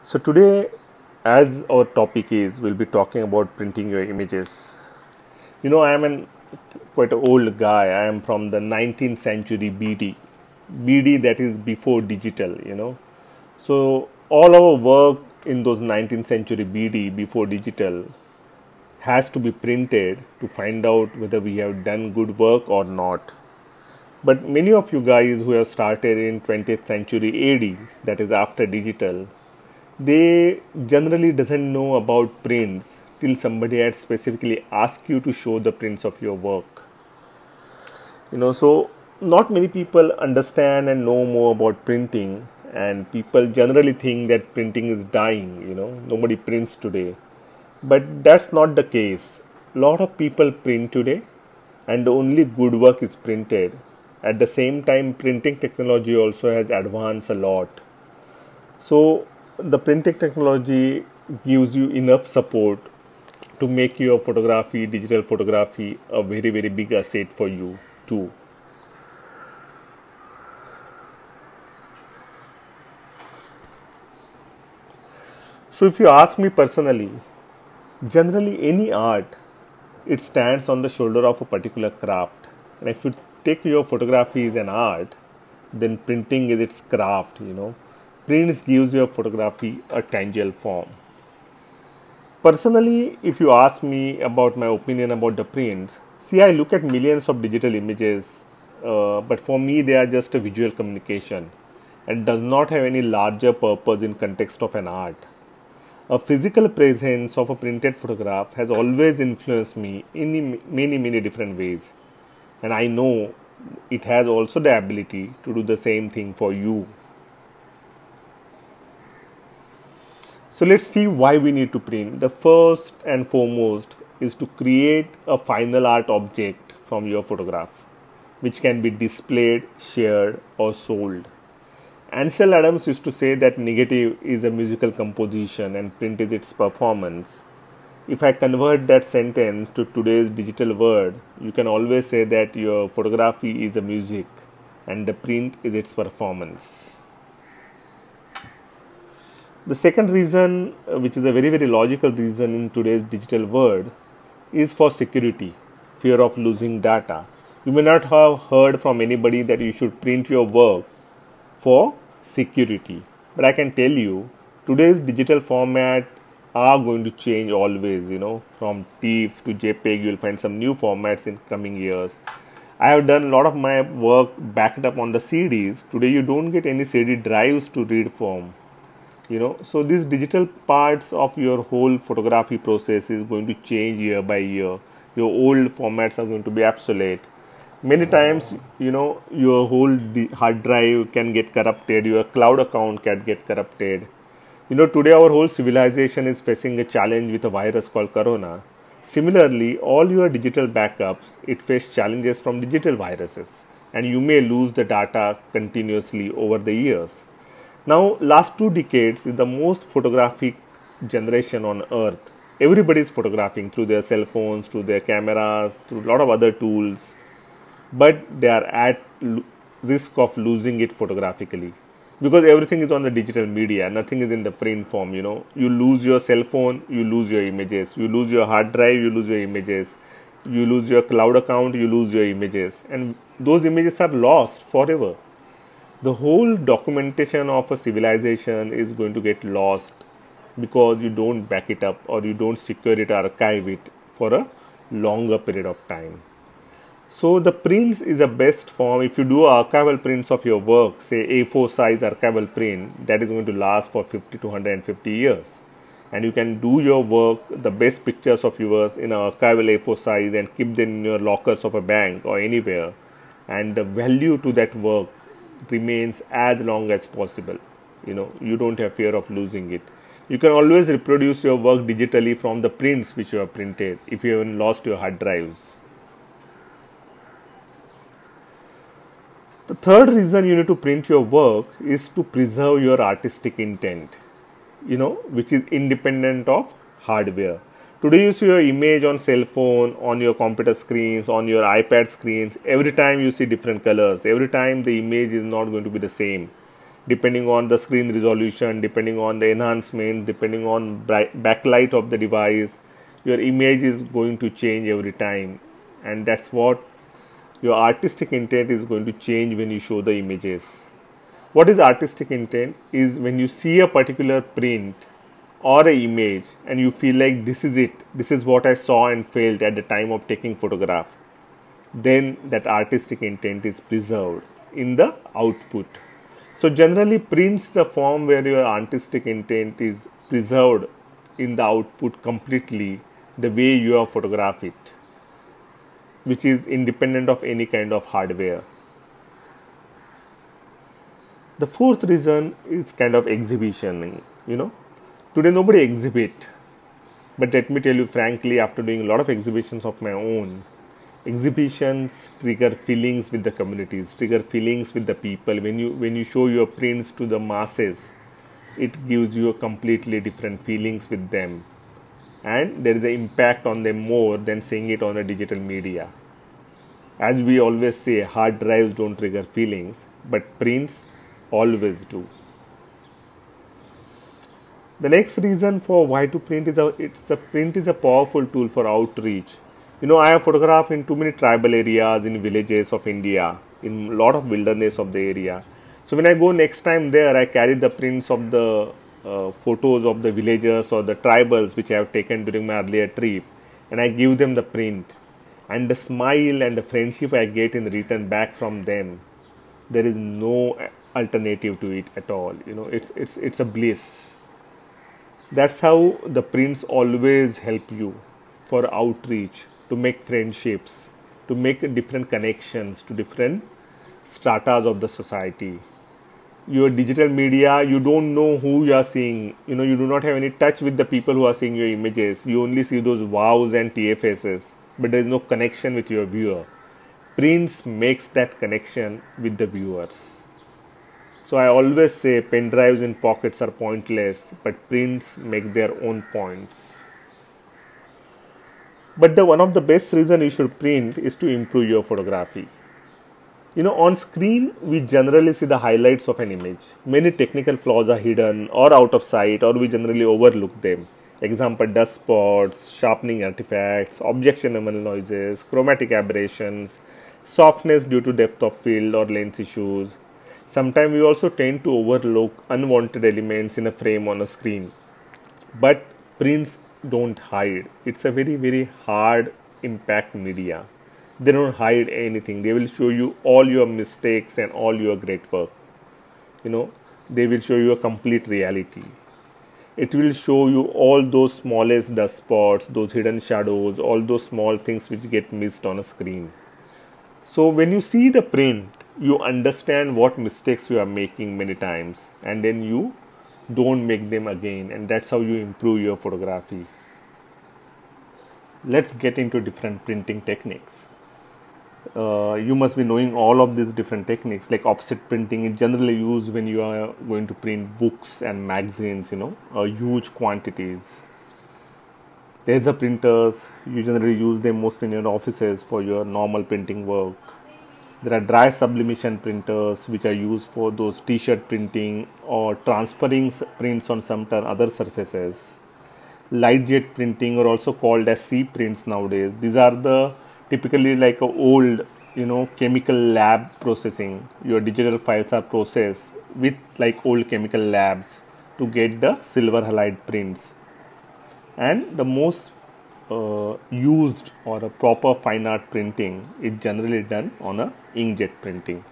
So today, as our topic is, we'll be talking about printing your images. I am quite an old guy. I am from the 19th century BD. BD, that is before digital. So all our work in those 19th century BD, before digital, has to be printed to find out whether we have done good work or not. But many of you guys who have started in 20th century AD, that is after digital, they generally doesn't know about prints till somebody had specifically asked you to show the prints of your work. So not many people understand and know more about printing, and people generally think that printing is dying. Nobody prints today, but that's not the case. A lot of people print today, and only good work is printed. At the same time, printing technology also has advanced a lot. So the printing technology gives you enough support to make your photography, digital photography, a very, very big asset for you too. So if you ask me personally, generally any art, it stands on the shoulder of a particular craft. And if you take your photography as an art, then printing is its craft. Prints gives your photography a tangible form. Personally, if you ask me about my opinion about the prints, see, I look at millions of digital images, but for me they are just a visual communication and does not have any larger purpose in context of an art. A physical presence of a printed photograph has always influenced me in many, many different ways. And I know it has also the ability to do the same thing for you. So let's see why we need to print. The first and foremost is to create a final art object from your photograph, which can be displayed, shared, or sold. Ansel Adams used to say that negative is a musical composition and print is its performance. If I convert that sentence to today's digital word, you can always say that your photography is a music and the print is its performance. The second reason, which is a very, very logical reason in today's digital world, is for security, fear of losing data. You may not have heard from anybody that you should print your work for security, but I can tell you today's digital format are going to change always. From TIFF to JPEG, you will find some new formats in coming years. I have done a lot of my work backed up on the CDs. Today you don't get any CD drives to read from. So these digital parts of your whole photography process is going to change year by year. Your old formats are going to be obsolete. Many times, your whole hard drive can get corrupted, your cloud account can get corrupted. Today our whole civilization is facing a challenge with a virus called corona. Similarly, all your digital backups, it face challenges from digital viruses, and you may lose the data continuously over the years. Now, last 2 decades is the most photographic generation on earth. Everybody is photographing through their cell phones, through their cameras, through a lot of other tools, but they are at risk of losing it photographically because everything is on the digital media. Nothing is in the print form. You lose your cell phone, you lose your images. You lose your hard drive, you lose your images. You lose your cloud account, you lose your images, and those images are lost forever. The whole documentation of a civilization is going to get lost because you don't back it up or you don't secure it, archive it for a longer period of time. So the prints is a best form. If you do archival prints of your work, say A4 size archival print, that is going to last for 50 to 150 years. And you can do your work, the best pictures of yours in an archival A4 size and keep them in your lockers of a bank or anywhere. And the value to that work remains as long as possible. You don't have fear of losing it. You can always reproduce your work digitally from the prints which you have printed if you haven't lost your hard drives. The third reason you need to print your work is to preserve your artistic intent, which is independent of hardware. Today you see your image on cell phone, on your computer screens, on your iPad screens. Every time you see different colors. Every time the image is not going to be the same. depending on the screen resolution, depending on the enhancement, depending on backlight of the device, your image is going to change every time. And that's what your artistic intent is going to change when you show the images. What is artistic intent? Is when you see a particular print or an image and you feel like this is it, this is what I saw and felt at the time of taking photograph, then that artistic intent is preserved in the output. So generally prints the form where your artistic intent is preserved in the output completely the way you have photographed it, which is independent of any kind of hardware. The fourth reason is kind of exhibition. Today nobody exhibit, but let me tell you frankly, after doing a lot of exhibitions of my own, exhibitions trigger feelings with the communities, trigger feelings with the people. When you show your prints to the masses, it gives you a completely different feelings with them, and there is an impact on them more than seeing it on a digital media. As we always say, hard drives don't trigger feelings, but prints always do. The next reason for why to print is the print is a powerful tool for outreach. I have photographed in too many tribal areas, in villages of India, in a lot of wilderness of the area. So when I go next time there, I carry the prints of the photos of the villagers or the tribals which I have taken during my earlier trip, and I give them the print. And the smile and the friendship I get in return back from them, there is no alternative to it at all. It's a bliss. That's how the prints always help you for outreach, to make friendships, to make different connections to different stratas of the society. Your digital media, you don't know who you are seeing. You do not have any touch with the people who are seeing your images. You only see those wows and TFSs, but there is no connection with your viewer. Prints makes that connection with the viewers. So I always say pen drives in pockets are pointless, but prints make their own points. But one of the best reasons you should print is to improve your photography. On screen, we generally see the highlights of an image. Many technical flaws are hidden or out of sight, or we generally overlook them. Example, dust spots, sharpening artifacts, objectionable noises, chromatic aberrations, softness due to depth of field or lens issues. Sometimes we also tend to overlook unwanted elements in a frame on a screen. But prints don't hide. It's a very, very hard impact media. They don't hide anything. They will show you all your mistakes and all your great work. They will show you a complete reality. It will show you all those smallest dust spots, those hidden shadows, all those small things which get missed on a screen. So when you see the print, you understand what mistakes you are making many times, and then you don't make them again, and that's how you improve your photography. Let's get into different printing techniques. You must be knowing all of these different techniques. Like offset printing is generally used when you are going to print books and magazines, huge quantities. Laser printers, you generally use them most in your offices for your normal printing work. There are dry sublimation printers which are used for those t-shirt printing or transferring prints on some other surfaces. Light jet printing, or also called as C prints nowadays. These are the typically like a old, chemical lab processing. Your digital files are processed with like old chemical labs to get the silver halide prints. And the most used or a proper fine art printing is generally done on a inkjet printing.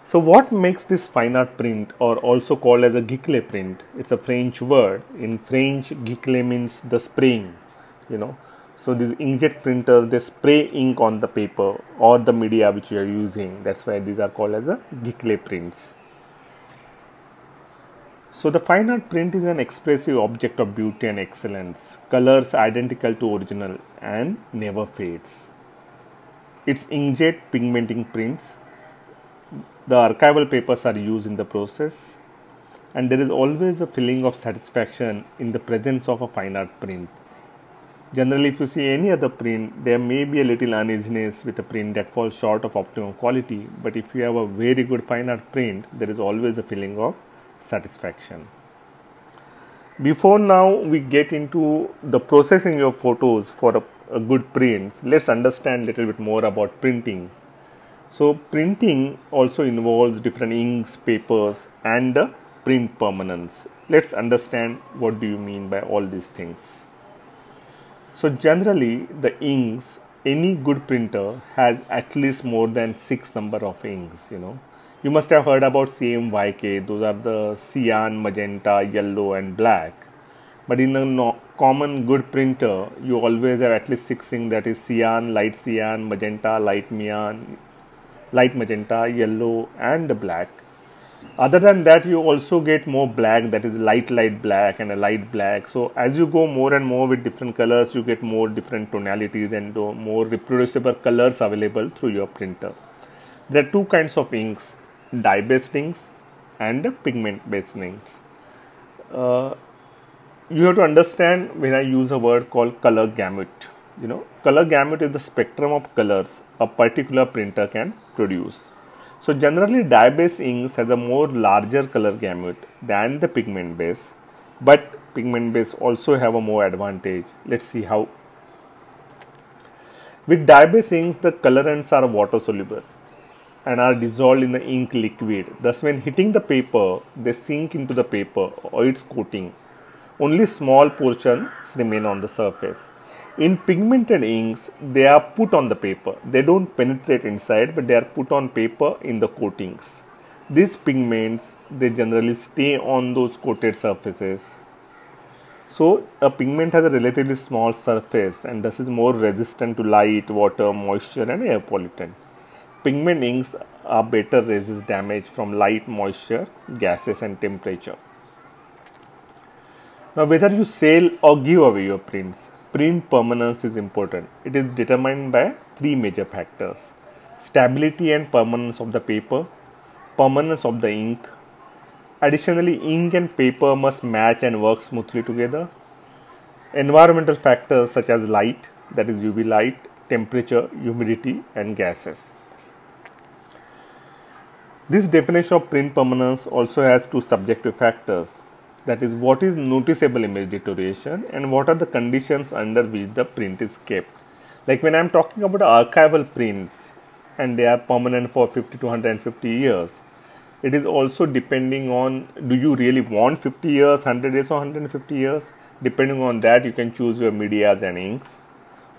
So what makes this fine art print, or also called as a giclée print? It's a French word. In French, giclée means the spraying, So these inkjet printers, they spray ink on the paper or the media which you are using. That's why these are called as a giclée prints. So the fine art print is an expressive object of beauty and excellence. Colors identical to original and never fades. It's inkjet pigmenting prints. The archival papers are used in the process, and there is always a feeling of satisfaction in the presence of a fine art print. Generally, if you see any other print, there may be a little uneasiness with a print that falls short of optimum quality, but if you have a very good fine art print, there is always a feeling of satisfaction. Before now we get into the processing of photos for a good prints, let's understand a little bit more about printing. So printing also involves different inks, papers and the print permanence. Let's understand what do you mean by all these things. So generally the inks, any good printer has at least more than 6 number of inks, You must have heard about CMYK, those are the cyan, magenta, yellow and black. But in a common good printer, you always have at least 6 inks, that is cyan, magenta, light magenta, yellow and black. Other than that, you also get more black, that is light black and a light black. So as you go more and more with different colors, you get more different tonalities and more reproducible colors available through your printer. There are two kinds of inks, dye-based inks and pigment-based inks. You have to understand when I use a word called color gamut. Color gamut is the spectrum of colors a particular printer can produce. So generally dye-based inks has a more larger color gamut than the pigment base, but pigment base also have a more advantage. Let's see how. With dye-based inks, the colorants are water soluble and are dissolved in the ink liquid. Thus when hitting the paper, they sink into the paper or its coating. Only small portions remain on the surface. In pigmented inks, they are put on the paper. They don't penetrate inside, but they are put on paper in the coatings. These pigments, they generally stay on those coated surfaces. So a pigment has a relatively small surface and thus is more resistant to light, water, moisture and air pollutant. Pigment inks are better resist damage from light, moisture, gases and temperature. Now whether you sell or give away your prints, print permanence is important. It is determined by 3 major factors: stability and permanence of the paper, permanence of the ink. Additionally, ink and paper must match and work smoothly together. Environmental factors such as light, that is UV light, temperature, humidity and gases. This definition of print permanence also has 2 subjective factors. That is, what is noticeable image deterioration and what are the conditions under which the print is kept. Like when I am talking about archival prints and they are permanent for 50 to 150 years, it is also depending on, do you really want 50 years, 100 years or 150 years? Depending on that, you can choose your medias and inks.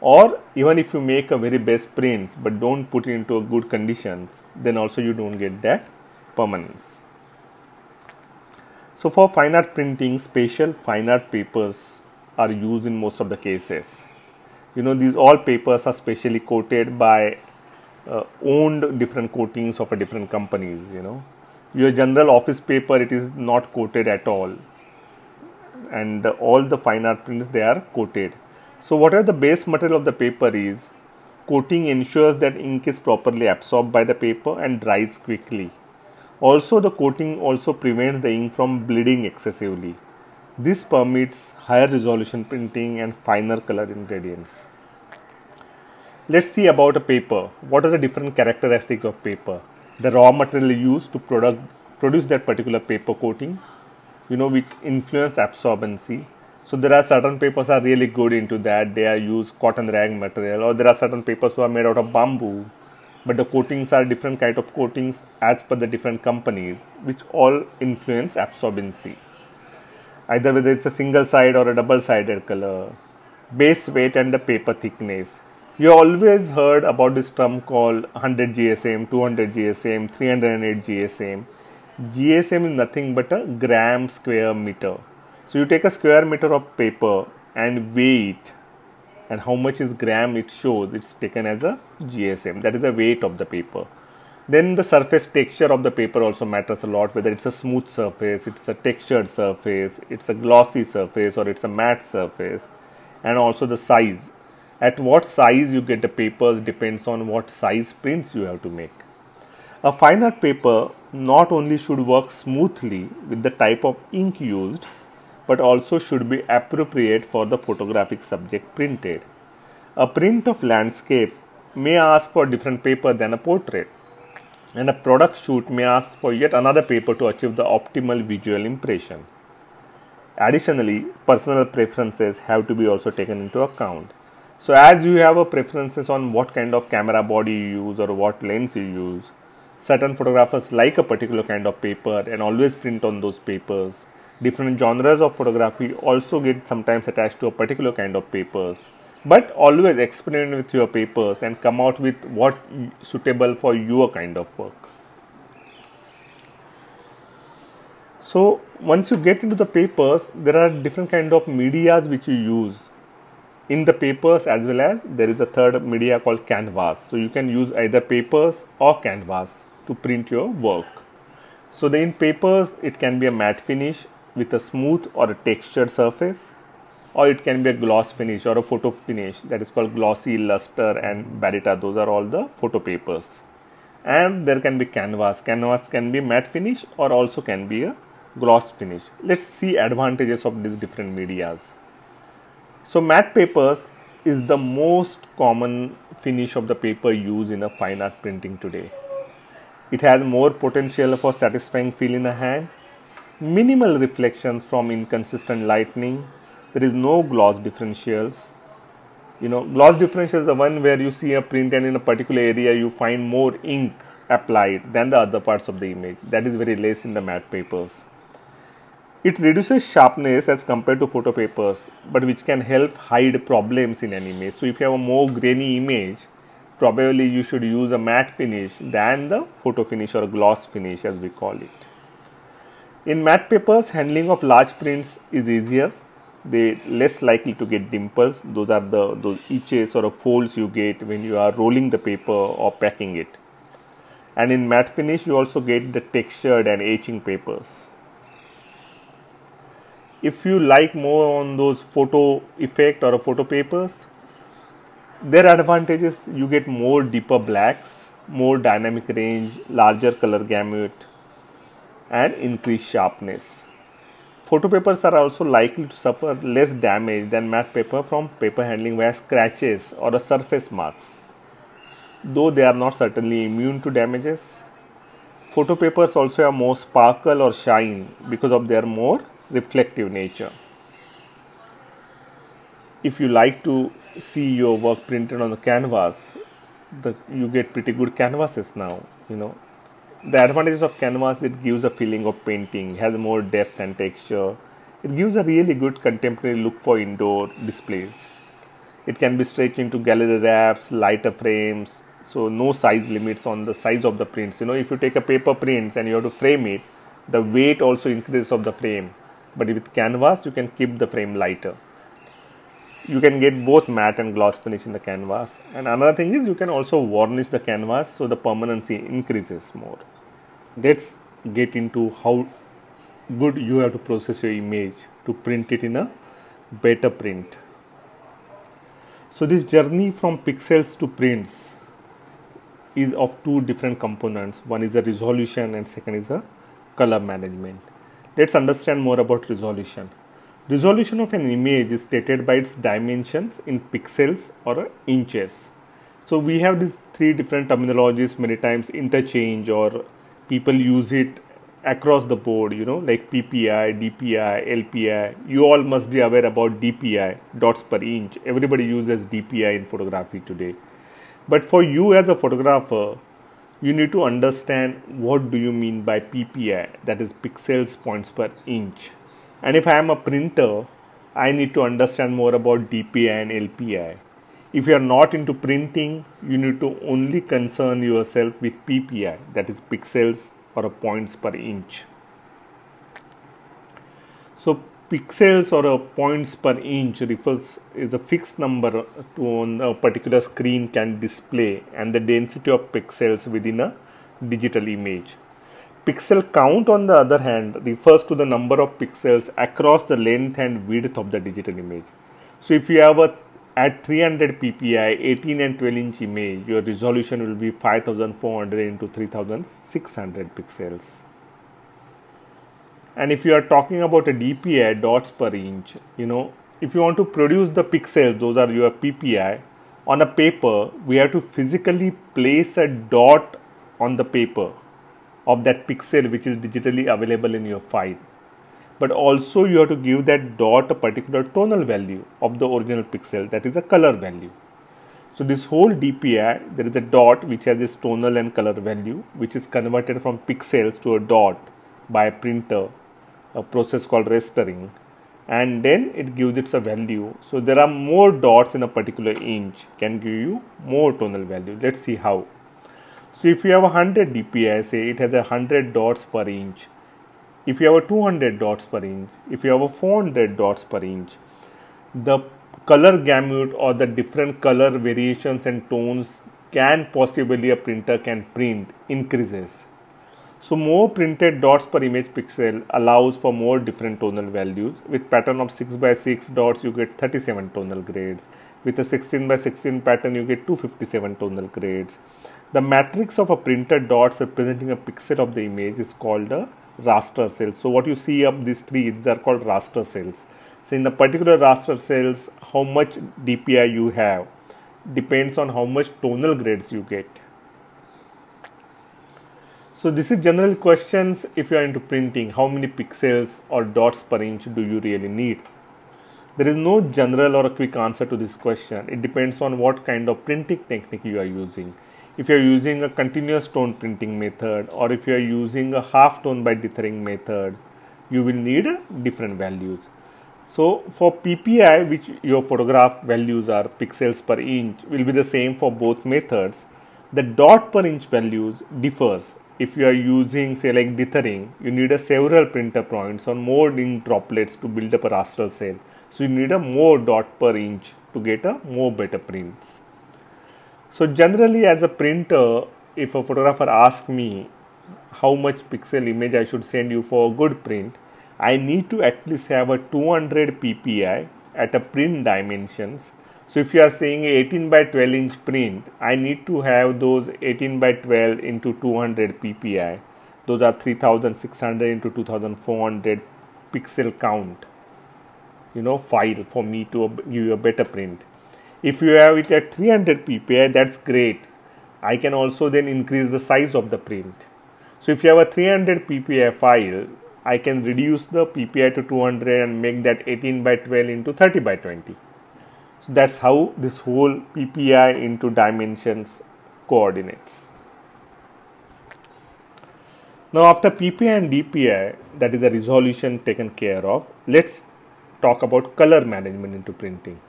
Or even if you make a very best prints but don't put it into a good conditions, then also you don't get that permanence. So for fine art printing, special fine art papers are used in most of the cases. These all papers are specially coated by owned different coatings of a different companies. Your general office paper, it is not coated at all, and all the fine art prints, they are coated. So whatever the base material of the paper is, coating ensures that ink is properly absorbed by the paper and dries quickly. Also, the coating also prevents the ink from bleeding excessively. This permits higher resolution printing and finer color ingredients. Let's see about a paper. What are the different characteristics of paper? The raw material used to produce that particular paper coating, which influence absorbency. So there are certain papers are really good into that. They are used cotton rag material, or there are certain papers who are made out of bamboo. But the coatings are different kind of coatings as per the different companies, which all influence absorbency. Either whether it's a single side or a double sided color, base weight and the paper thickness. You always heard about this term called 100 GSM, 200 GSM, 308 GSM. GSM is nothing but a gram square meter. So you take a square meter of paper and weigh it, and how much is gram it shows, it's taken as a GSM, that is the weight of the paper. Then the surface texture of the paper also matters a lot, whether it's a smooth surface, it's a textured surface, it's a glossy surface or it's a matte surface, and also the size. At what size you get the papers depends on what size prints you have to make. A fine art paper not only should work smoothly with the type of ink used, but also should be appropriate for the photographic subject printed. A print of landscape may ask for different paper than a portrait, and a product shoot may ask for yet another paper to achieve the optimal visual impression. Additionally, personal preferences have to be also taken into account. So as you have a preferences on what kind of camera body you use or what lens you use, certain photographers like a particular kind of paper and always print on those papers. Different genres of photography also get sometimes attached to a particular kind of papers. But always experiment with your papers and come out with what suitable for your kind of work. So once you get into the papers, there are different kind of medias which you use in the papers, as well as there is a third media called canvas. So you can use either papers or canvas to print your work. So in papers, it can be a matte finish with a smooth or a textured surface, or it can be a gloss finish or a photo finish, that is called glossy, luster and barita. Those are all the photo papers. And there can be canvas. Canvas can be matte finish or also can be a gloss finish. Let's see advantages of these different medias. So matte papers is the most common finish of the paper used in a fine art printing today. It has more potential for satisfying feel in the hand, minimal reflections from inconsistent lighting. There is no gloss differentials. Gloss differential is the one where you see a print and in a particular area you find more ink applied than the other parts of the image. That is very less in the matte papers. It reduces sharpness as compared to photo papers, but which can help hide problems in an image. So if you have a more grainy image, probably you should use a matte finish than the photo finish or gloss finish as we call it. In matte papers, handling of large prints is easier. They less likely to get dimples. Those are those itches or folds you get when you are rolling the paper or packing it. And in matte finish, you also get the textured and etching papers. If you like more on those photo effect or photo papers, their advantages: you get more deeper blacks, more dynamic range, larger color gamut, and increased sharpness. Photo papers are also likely to suffer less damage than matte paper from paper handling via scratches or surface marks, though they are not certainly immune to damages. Photo papers also have more sparkle or shine because of their more reflective nature. If you like to see your work printed on the canvas, you get pretty good canvases now. The advantages of canvas: it gives a feeling of painting, has more depth and texture. It gives a really good contemporary look for indoor displays. It can be stretched into gallery wraps, lighter frames, so no size limits on the size of the prints. If you take a paper prints and you have to frame it, the weight also increases of the frame. But with canvas, you can keep the frame lighter. You can get both matte and gloss finish in the canvas. And another thing is you can also varnish the canvas so the permanency increases more. Let's get into how good you have to process your image to print it in a better print. So this journey from pixels to prints is of two different components. One is a resolution and second is a color management. Let's understand more about resolution. Resolution of an image is stated by its dimensions in pixels or inches. So we have these three different terminologies many times interchange, or people use it across the board, like PPI, DPI, LPI. You all must be aware about DPI, dots per inch. Everybody uses DPI in photography today. But for you as a photographer, you need to understand what do you mean by PPI, that is pixels points per inch. And if I am a printer, I need to understand more about DPI and LPI. If you are not into printing, you need to only concern yourself with PPI, that is pixels or points per inch. So pixels or points per inch is a fixed number to on a particular screen can display, and the density of pixels within a digital image. Pixel count, on the other hand, refers to the number of pixels across the length and width of the digital image. So if you have at 300 ppi 18 and 12 inch image, your resolution will be 5400 into 3600 pixels. And if you are talking about a DPI, dots per inch, if you want to produce the pixels, those are your PPI, on a paper, we have to physically place a dot on the paper of that pixel which is digitally available in your file. But also you have to give that dot a particular tonal value of the original pixel, that is a color value. So this whole DPI, there is a dot which has its tonal and color value, which is converted from pixels to a dot by a printer, a process called rastering, and then it gives it a value. So there are more dots in a particular inch can give you more tonal value. Let's see how. So if you have 100 DPI, say it has 100 dots per inch. If you have a 200 dots per inch, if you have a 400 dots per inch, the color gamut or the different color variations and tones can possibly a printer can print increases. So more printed dots per image pixel allows for more different tonal values. With pattern of 6 by 6 dots, you get 37 tonal grades. With a 16 by 16 pattern, you get 257 tonal grades. The matrix of a printed dots representing a pixel of the image is called a raster cell. So what you see up these three, these are called raster cells. So in the particular raster cells, how much DPI you have depends on how much tonal grades you get. So this is general questions. If you are into printing, how many pixels or dots per inch do you really need? There is no general or a quick answer to this question. It depends on what kind of printing technique you are using. If you are using a continuous tone printing method, or if you are using a half tone by dithering method, you will need different values. So for PPI, which your photograph values are pixels per inch, will be the same for both methods. The dot per inch values differs. If you are using, say, like dithering, you need a several printer points or more ink droplets to build up a raster cell. So you need a more dot per inch to get a more better prints. So generally, as a printer, if a photographer asks me how much pixel image I should send you for a good print, I need to at least have a 200 PPI at a print dimensions. So if you are saying 18 by 12 inch print, I need to have those 18 by 12 into 200 PPI. Those are 3600 into 2400 pixel count, file for me to give you a better print. If you have it at 300 PPI, that's great. I can also then increase the size of the print. So if you have a 300 PPI file, I can reduce the PPI to 200 and make that 18 by 12 into 30 by 20. So that's how this whole PPI into dimensions coordinates. Now after PPI and DPI, that is a resolution taken care of, let's talk about color management into printing.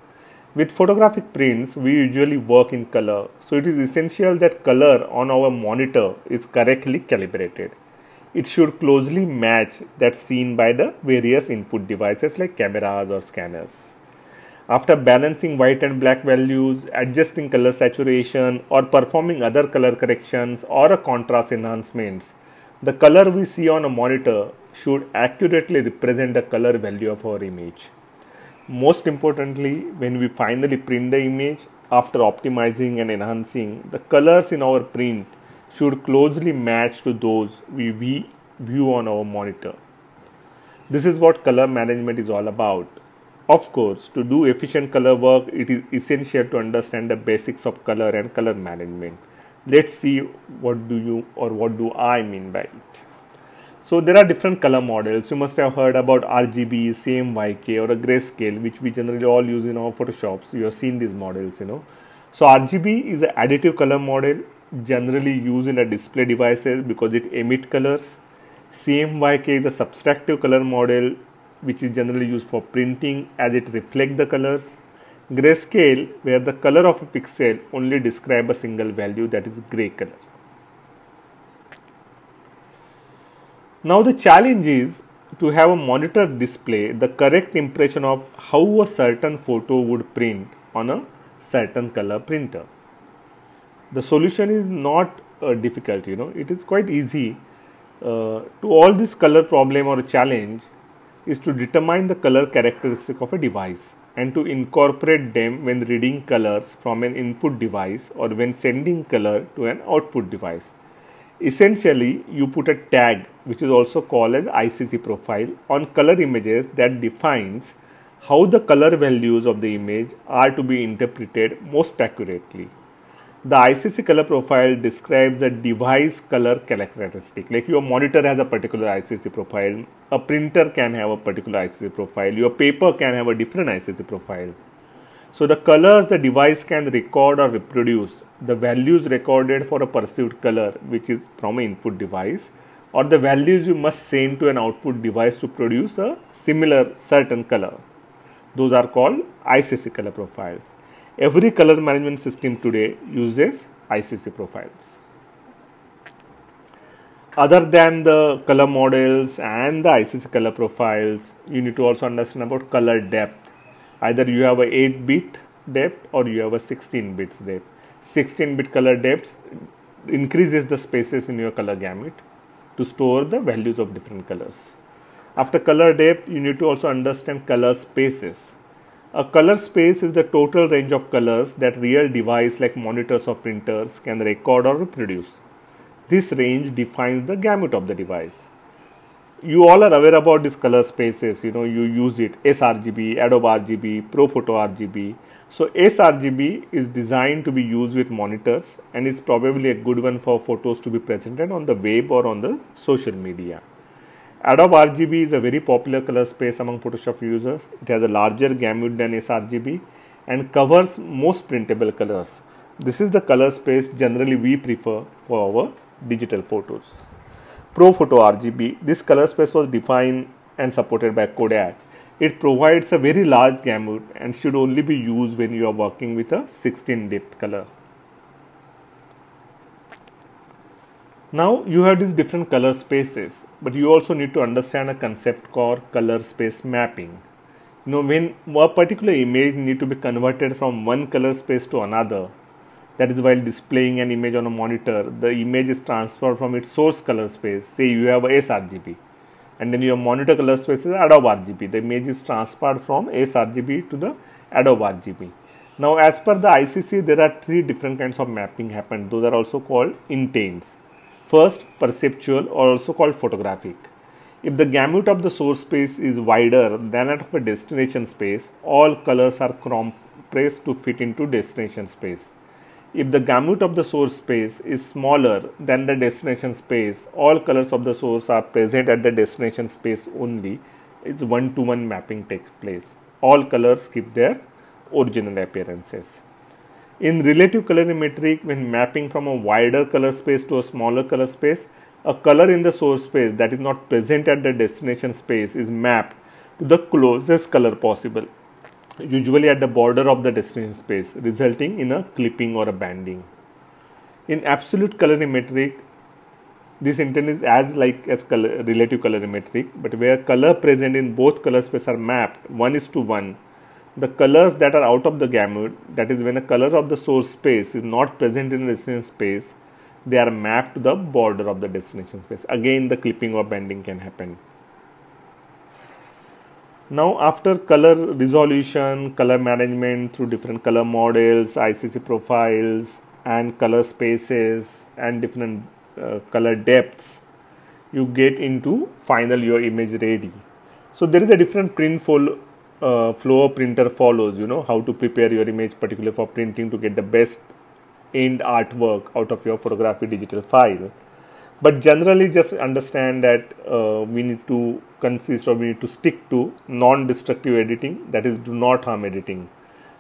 With photographic prints, we usually work in color, so it is essential that color on our monitor is correctly calibrated. It should closely match that seen by the various input devices like cameras or scanners. After balancing white and black values, adjusting color saturation, or performing other color corrections or a contrast enhancements, the color we see on a monitor should accurately represent the color value of our image. Most importantly, when we finally print the image, after optimizing and enhancing, the colors in our print should closely match to those we view on our monitor. This is what color management is all about. Of course, to do efficient color work, it is essential to understand the basics of color and color management. Let's see what do I mean by it. So there are different color models. You must have heard about RGB, CMYK, or a grayscale, which we generally all use in our Photoshops. You have seen these models, So RGB is an additive color model, generally used in a display devices because it emits colors. CMYK is a subtractive color model, which is generally used for printing as it reflects the colors. Grayscale, where the color of a pixel only describes a single value, that is gray color. Now the challenge is to have a monitor display the correct impression of how a certain photo would print on a certain color printer. The solution is not difficult, it is quite easy. To all this color problem or challenge is to determine the color characteristic of a device and to incorporate them when reading colors from an input device or when sending color to an output device. Essentially, you put a tag, which is also called as ICC profile, on color images that defines how the color values of the image are to be interpreted most accurately. The ICC color profile describes a device color characteristic. Like your monitor has a particular ICC profile, a printer can have a particular ICC profile, your paper can have a different ICC profile. So the colors the device can record or reproduce, the values recorded for a perceived color, which is from an input device, or the values you must send to an output device to produce a similar certain color. Those are called ICC color profiles. Every color management system today uses ICC profiles. Other than the color models and the ICC color profiles, you need to also understand about color depth. Either you have a 8-bit depth or you have a 16-bit depth. 16-bit color depth increases the spaces in your color gamut to store the values of different colors. After color depth, you need to also understand color spaces. A color space is the total range of colors that real device like monitors or printers can record or reproduce. This range defines the gamut of the device. You all are aware about these color spaces, you use it, sRGB, Adobe RGB, ProPhoto RGB. So sRGB is designed to be used with monitors and is probably a good one for photos to be presented on the web or on the social media. Adobe RGB is a very popular color space among Photoshop users. It has a larger gamut than sRGB and covers most printable colors. This is the color space generally we prefer for our digital photos. ProPhoto RGB, this color space was defined and supported by Kodak. It provides a very large gamut and should only be used when you are working with a 16-bit color. Now you have these different color spaces, but you also need to understand a concept called color space mapping. When a particular image need to be converted from one color space to another, that is while displaying an image on a monitor, the image is transferred from its source color space. Say you have a sRGB and then your monitor color space is Adobe RGB. The image is transferred from sRGB to the Adobe RGB. Now as per the ICC, there are three different kinds of mapping happen. Those are also called intents. First, perceptual or also called photographic. If the gamut of the source space is wider than that of a destination space, all colors are compressed to fit into destination space. If the gamut of the source space is smaller than the destination space, all colors of the source are present at the destination space only. It's one-to-one mapping takes place. All colors keep their original appearances. In relative colorimetric, when mapping from a wider color space to a smaller color space, a color in the source space that is not present at the destination space is mapped to the closest color possible, usually at the border of the destination space, resulting in a clipping or a banding. In absolute colorimetric, this intent is as relative colorimetric, but where color present in both color space are mapped 1:1, the colors that are out of the gamut, that is when a color of the source space is not present in the destination space, they are mapped to the border of the destination space. Again, the clipping or bending can happen. Now after color resolution, color management through different color models, ICC profiles and color spaces and different color depths, you get into final your image ready. So there is a different print flow printer follows, how to prepare your image particularly for printing to get the best end artwork out of your photography digital file. But generally just understand that we need to stick to non-destructive editing, that is do not harm editing.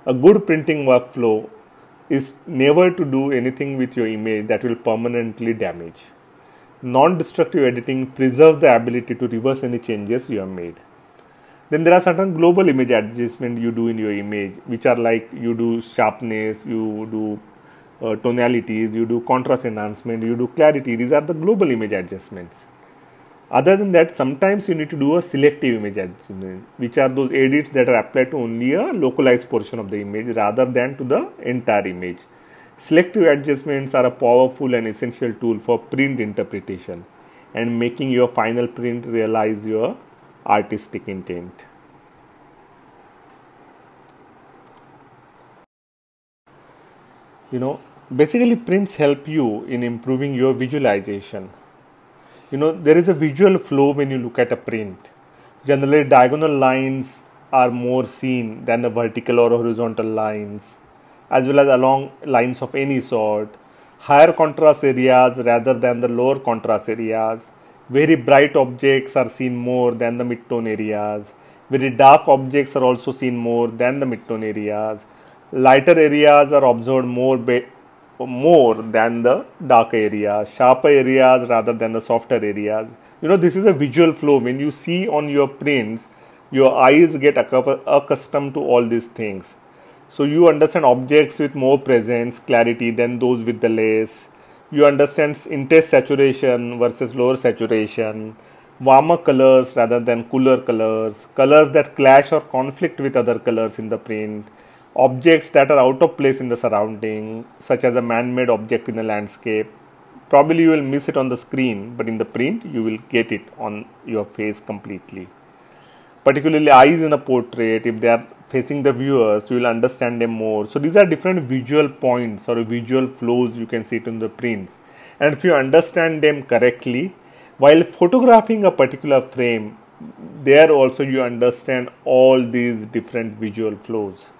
A good printing workflow is never to do anything with your image that will permanently damage. Non-destructive editing preserves the ability to reverse any changes you have made. Then there are certain global image adjustment you do in your image, which are like you do sharpness, you do tonalities, you do contrast enhancement, you do clarity. These are the global image adjustments. Other than that, sometimes you need to do a selective image adjustment, which are those edits that are applied to only a localized portion of the image rather than to the entire image. Selective adjustments are a powerful and essential tool for print interpretation and making your final print realize your artistic intent. Basically, prints help you in improving your visualization. There is a visual flow when you look at a print. Generally, diagonal lines are more seen than the vertical or horizontal lines, as well as along lines of any sort. Higher contrast areas rather than the lower contrast areas. Very bright objects are seen more than the mid-tone areas. Very dark objects are also seen more than the mid-tone areas. Lighter areas are observed more than the darker areas, sharper areas rather than the softer areas. This is a visual flow. When you see on your prints, your eyes get accustomed to all these things. So you understand objects with more presence, clarity than those with the less. You understand intense saturation versus lower saturation, warmer colors rather than cooler colors, colors that clash or conflict with other colors in the print, objects that are out of place in the surrounding, such as a man-made object in a landscape. Probably you will miss it on the screen, but in the print you will get it on your face completely. Particularly eyes in a portrait, if they are facing the viewers, you will understand them more. So these are different visual points or visual flows you can see it in the prints. And if you understand them correctly, while photographing a particular frame, there also you understand all these different visual flows.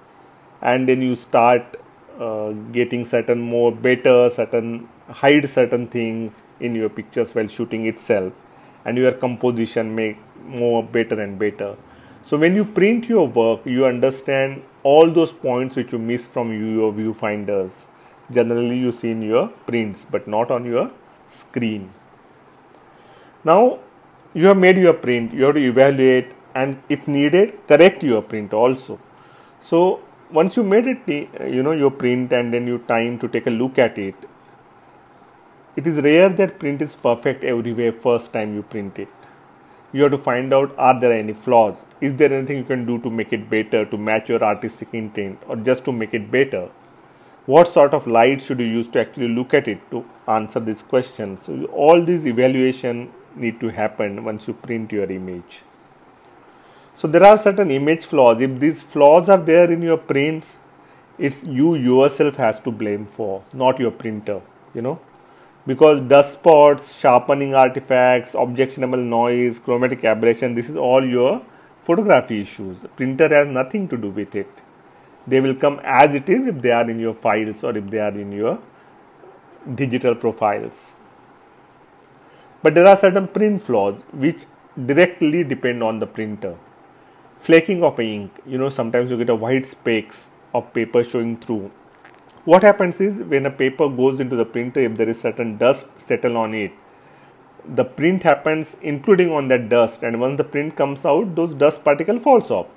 And then you start getting certain more better, hide certain things in your pictures while shooting itself, and your composition make more better and better. So when you print your work, you understand all those points which you miss from your viewfinders. Generally you see in your prints, but not on your screen. Now you have made your print, you have to evaluate and if needed, correct your print also. So once you made it, your print and then you time to take a look at it, it is rare that print is perfect everywhere first time you print it. You have to find out, are there any flaws? Is there anything you can do to make it better, to match your artistic intent, or just to make it better? What sort of light should you use to actually look at it to answer these questions? So all these evaluation need to happen once you print your image. So there are certain image flaws. If these flaws are there in your prints, it's you yourself has to blame for, not your printer, because dust spots, sharpening artifacts, objectionable noise, chromatic aberration, this is all your photography issues. The printer has nothing to do with it. They will come as it is if they are in your files or if they are in your digital profiles. But there are certain print flaws which directly depend on the printer. Flaking of ink, sometimes you get a white specks of paper showing through. What happens is when a paper goes into the printer, if there is certain dust settle on it, the print happens including on that dust, and once the print comes out, those dust particle falls off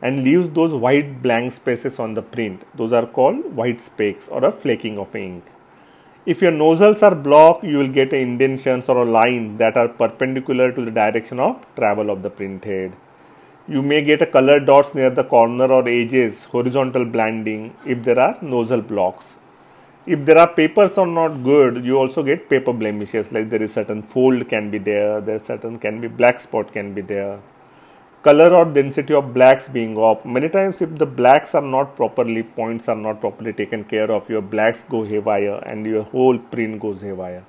and leaves those white blank spaces on the print. Those are called white specks or a flaking of ink. If your nozzles are blocked, you will get indentations or a line that are perpendicular to the direction of travel of the print head. You may get a color dots near the corner or edges, horizontal blending if there are nozzle blocks. If there are papers are not good, you also get paper blemishes, like there is certain fold can be there, can be black spot can be there. Color or density of blacks being off. Many times if the blacks are not properly, points are not properly taken care of, your blacks go haywire and your whole print goes haywire.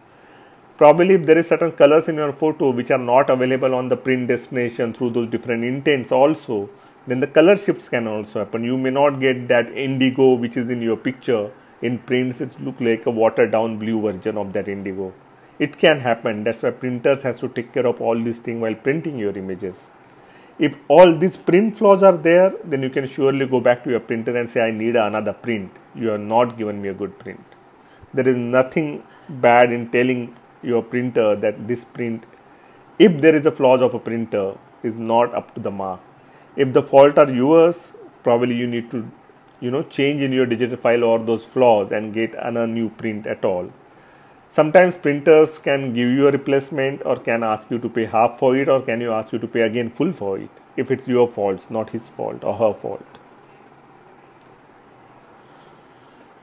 Probably if there is certain colors in your photo which are not available on the print destination through those different intents also, then the color shifts can also happen. You may not get that indigo which is in your picture. In prints it look like a watered down blue version of that indigo. It can happen. That's why printers has to take care of all these things while printing your images. If all these print flaws are there, then you can surely go back to your printer and say, I need another print. You have not given me a good print. There is nothing bad in telling your printer that this print, if there is a flaws of a printer, is not up to the mark. If the fault are yours, probably you need to change in your digital file or those flaws and get another new print at all. Sometimes printers can give you a replacement or can ask you to pay half for it, or can you ask you to pay again full for it if it's your fault, not his fault or her fault.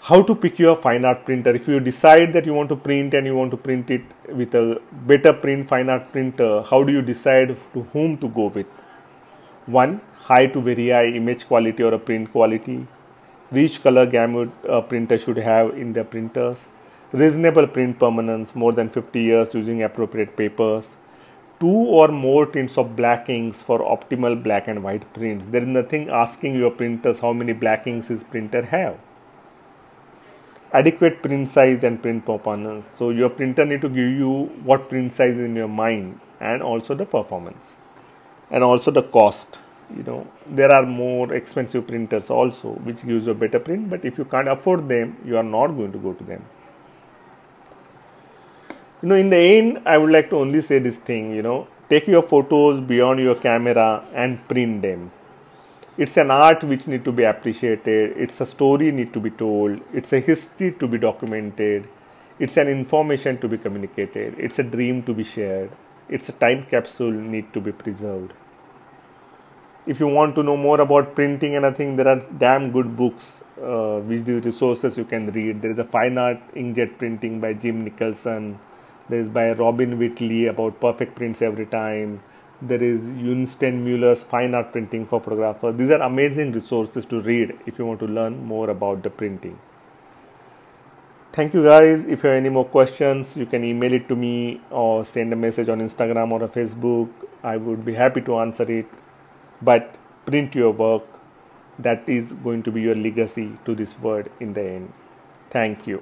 How to pick your fine art printer? If you decide that you want to print and you want to print it with a better fine art printer, how do you decide to whom to go with? One, high to very high image quality or a print quality. Rich color gamut printers should have in their printers. Reasonable print permanence, more than 50 years using appropriate papers. 2 or more tints of black inks for optimal black and white prints. There is nothing asking your printers how many black inks his printer have. Adequate print size and print performance. So your printer need to give you what print size in your mind, and also the performance, and also the cost. There are more expensive printers also which gives you a better print, but if you can't afford them, you are not going to go to them. In the end, I would like to only say this thing, take your photos beyond your camera and print them. It's an art which need to be appreciated. It's a story need to be told. It's a history to be documented. It's an information to be communicated. It's a dream to be shared. It's a time capsule need to be preserved. If you want to know more about printing and I think there are damn good books, which these resources you can read. There is a Fine Art Inkjet Printing by Jim Nicholson. There is by Robin Whitley about perfect prints every time. There is Winston Muller's Fine Art Printing for Photographers. These are amazing resources to read if you want to learn more about the printing. Thank you guys. If you have any more questions, you can email it to me or send a message on Instagram or Facebook. I would be happy to answer it. But print your work. That is going to be your legacy to this world in the end. Thank you.